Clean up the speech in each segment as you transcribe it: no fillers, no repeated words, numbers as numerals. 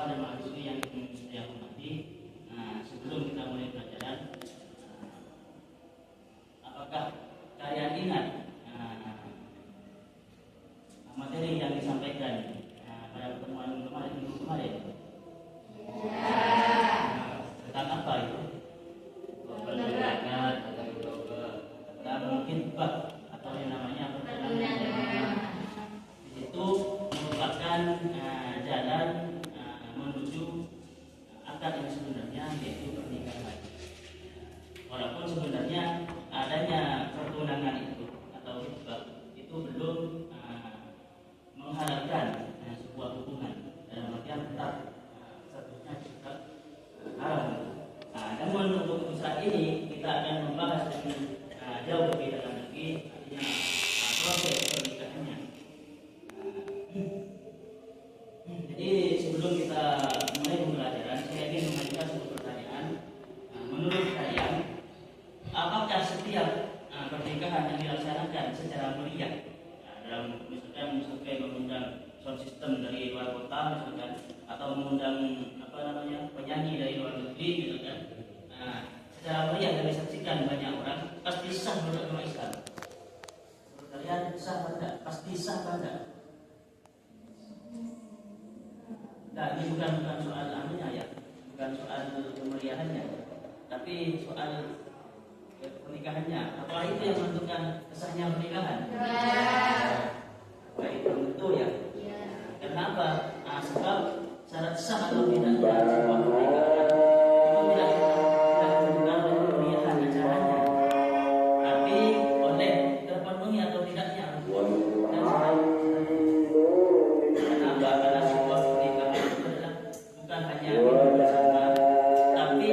dan mahasiswi yang saya hormati, sebelum kita mulai pelajaran, apakah kalian ingat materi yang disampaikan pada pertemuan minggu kemarin? Tentang apa itu? Mungkin bab atau yang namanya itu merupakan jalan menuju akad yang sebenarnya, yaitu pernikahan. Walaupun sebenarnya adanya pertunangan itu atau hibah itu belum mengharapkan sebuah hubungan dalam artian tetap statusnya juga haram. Namun untuk saat ini kita akan membahas dengan jauh lebih dalam lagi, artinya proses pernikahannya. Jadi sebelum kita mulai pembelajaran, saya ingin mengajukan sebuah pertanyaan. Menurut kalian, apakah setiap pernikahan yang dilaksanakan secara meriah, dalam misalkan mengundang sound system dari luar kota misalkan, atau mengundang penyanyi dari luar negeri misalkan, secara meriah dan disaksikan banyak orang, pasti sah menurut agama Islam? Menurut kalian sah atau tidak? Pasti sah atau tidak? Nah, ini bukan soal anunya ya, bukan soal kemeriahannya, tapi soal pernikahannya. Apakah itu yang menentukan kesahnya pernikahan? Baik, tentu ya. Kenapa? Sebab syarat sah atau tidaknya sebuah pernikahan itu tidak ditentukan oleh kemeriahan acaranya, tapi oleh terpenuhi atau tidaknya dan kenapa? Karena sebuah pernikahan itu adalah bukan hanya hidup bersama, tapi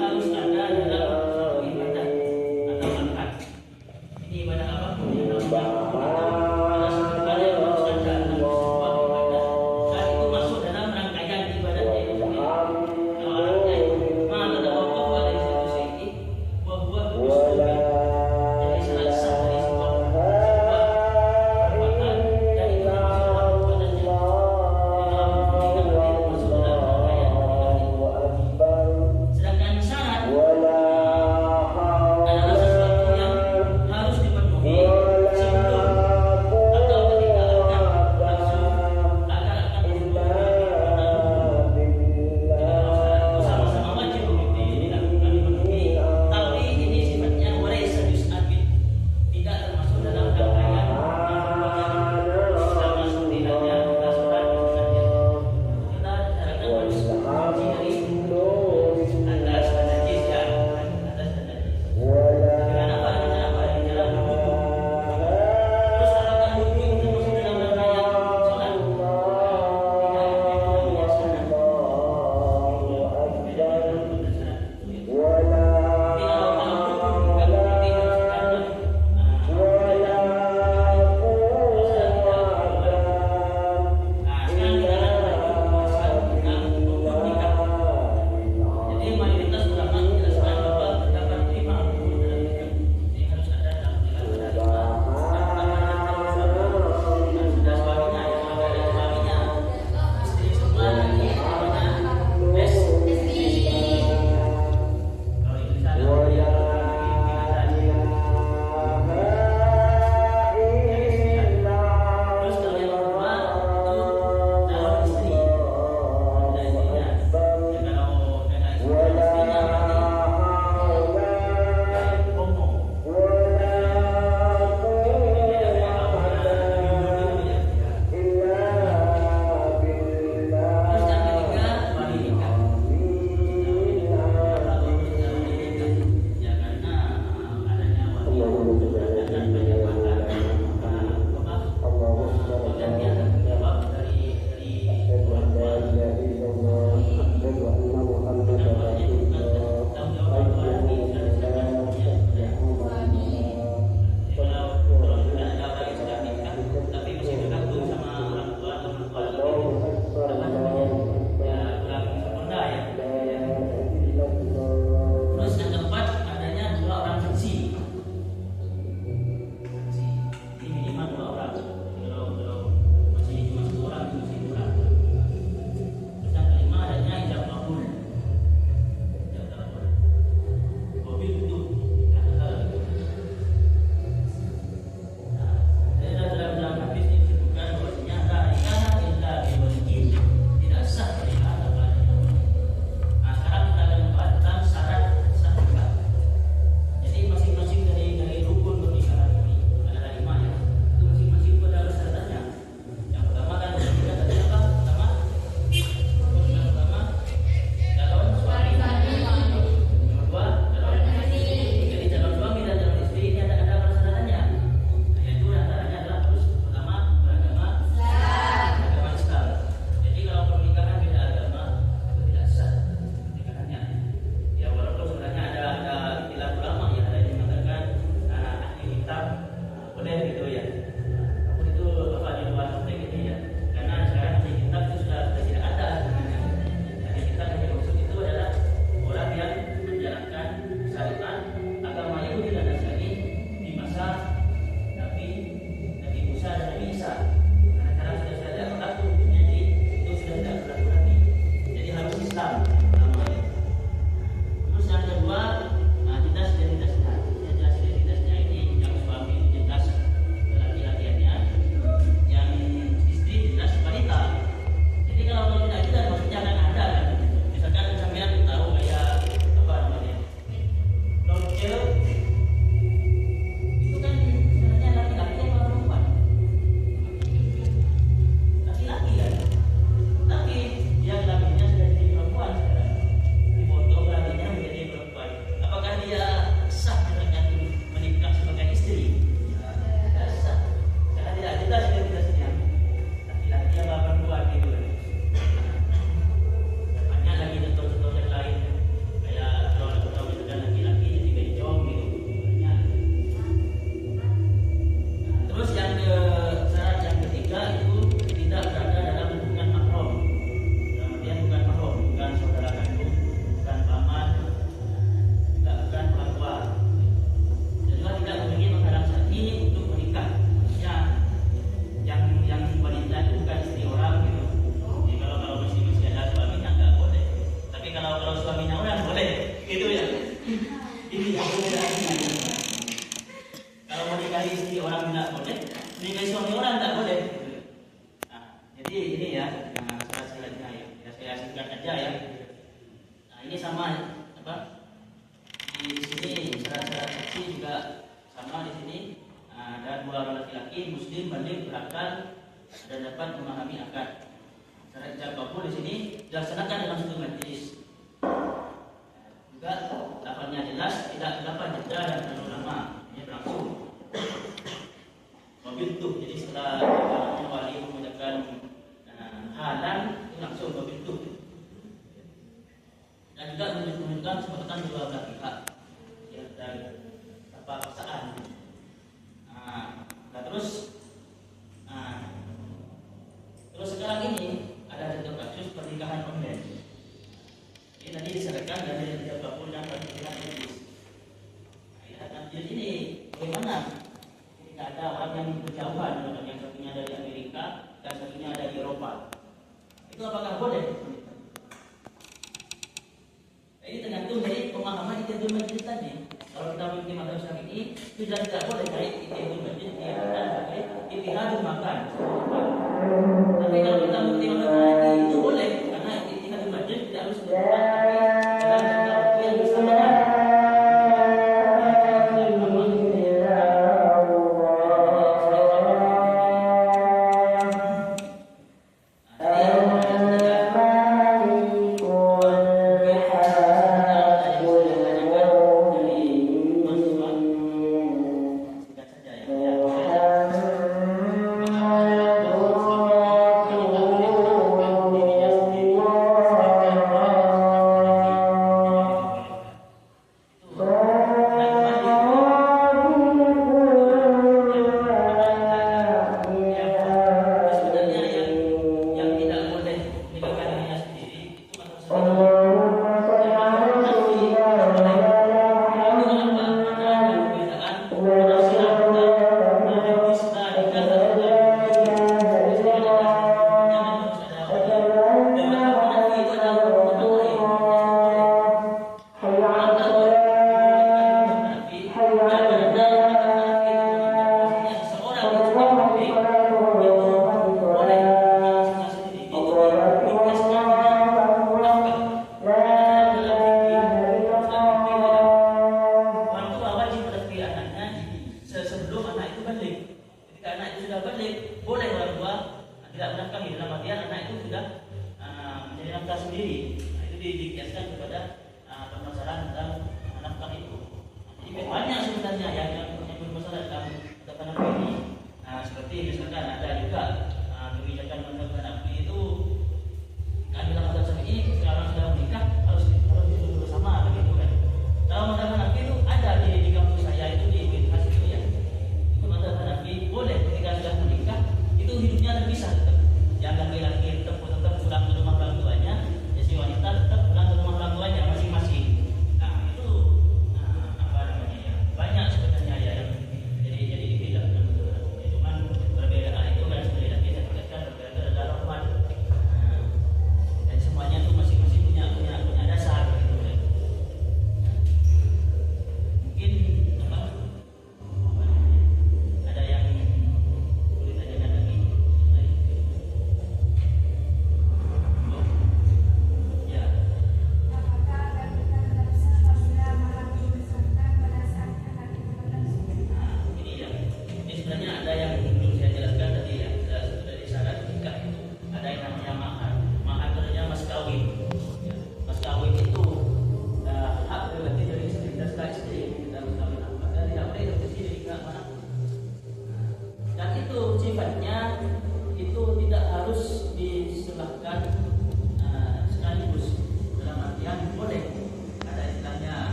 harus Kalau mau nikahi istri orang tidak boleh, nikahi suami orang tidak boleh. Nah, jadi ini ya, syarat-syaratnya ya saya singkat aja ya. Nah, ini sama apa? Di sini syarat-syarat saksi juga sama di sini. Nah, ada dua orang laki-laki Muslim balik berakal dan dapat memahami akad. Syarat ijab kabul di sini dilaksanakan dalam satu majelis. Juga lafaznya jelas, tidak terdapat jeda dan terlalu lama. Ini berlangsung. Mobil tuh, jadi setelah wali mengucapkan halan itu langsung mobil tuh. Dan juga menunjukkan kesepakatan dua belah pihak. Ya, dan apa paksaan. Nah, terus sekarang ini ada satu kasus pernikahan online. Ini tadi disarankan dari ijab kabul dan pernikahan medis. Jadi ini bagaimana ketika ada orang yang berjauhan, yang satunya dari Amerika dan satunya dari Eropa, itu apakah boleh? Ini tergantung dari pemahaman Ittihadul Majlis tadi. Kalau kita mengikuti mazhab Syafi'i, itu jelas tidak boleh dari Ittihadul Majlis dikatakan sebagai Ittihadul Makan. Tapi kalau kita mengikuti mazhab Hanafi,